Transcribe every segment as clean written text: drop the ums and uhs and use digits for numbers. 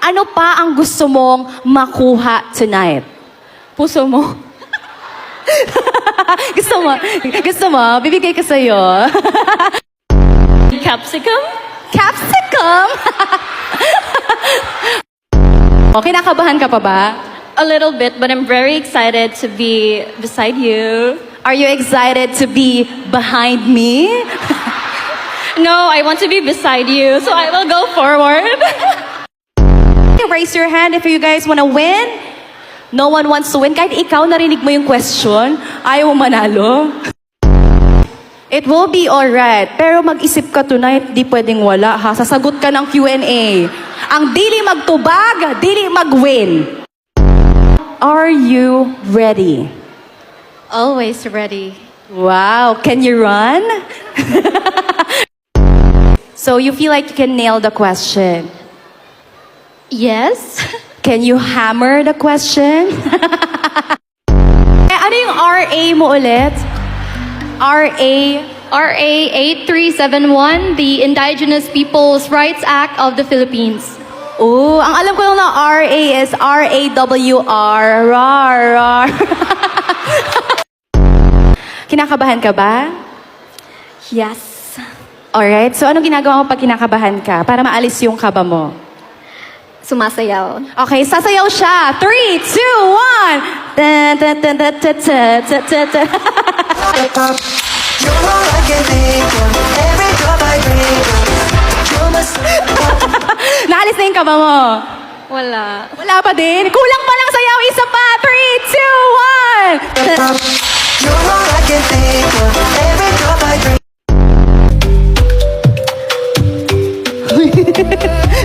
Ano pa ang gusto mong makuha tonight? Puso mo? Gusto mo? Bibigay ko sa'yo. Capsicum? Capsicum? O, kinakabahan ka pa ba? A little bit, but I'm very excited to be beside you. Are you excited to be behind me? No, I want to be beside you, so I will go forward. Raise your hand if you guys wanna win. No one wants to win. Kahit ikaw narinig mo yung question, ayaw mo manalo. It will be alright. Pero mag-isip ka tonight, di pwedeng wala ha. Sasagot ka ng Q&A. Ang dili magtubag, dili mag-win. Are you ready? Always ready. Wow, can you run? So you feel like you can nail the question. Yes? Can you hammer the question? Ano yung RA mo ulit? RA? RA 8371, the Indigenous Peoples' Rights Act of the Philippines. Oh, ang alam ko lang na RA is RAWR. Rar, rar. Kinakabahan ka ba? Yes. Alright, so anong ginagawa mo pag kinakabahan ka para maalis yung kaba mo? Sumasayaw. Okay, sasayaw siya. 3, 2, 1. Tan, tan, tan, tan, tan, tan, tan, tan, tan. You're all I can think of. Every drop I drink of. You're my Naalis na yung kaba mo. Wala. Wala pa din. Kulang pa lang sayaw. Isa pa. 3, 2, 1. You're all I can think of. Every drop I drink.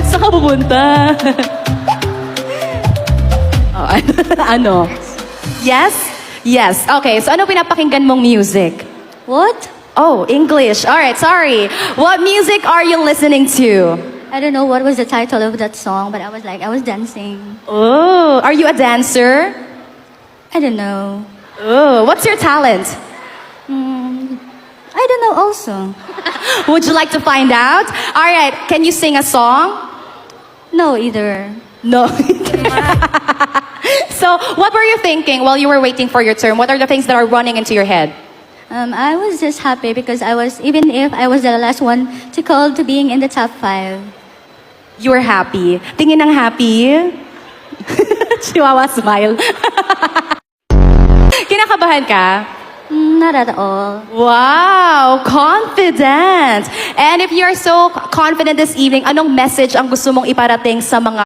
Saan ka pupunta? Oh, ano? Yes? Yes. Okay, so ano pinapakinggan mong music? What? Oh, English. Alright, sorry. What music are you listening to? I don't know what was the title of that song, but I was dancing. Oh, are you a dancer? I don't know. Oh, what's your talent? I don't know also. Would you like to find out? Alright, can you sing a song? No, either. No. So, what were you thinking while you were waiting for your turn? What are the things that are running into your head? I was just happy because even if I was the last one to call to being in the top 5. You were happy. Tingin ng happy. Chihuahua smile. Kinakabahan ka? Not at all. Wow, confident. And if you're so confident this evening, anong message ang gusto mong iparating sa mga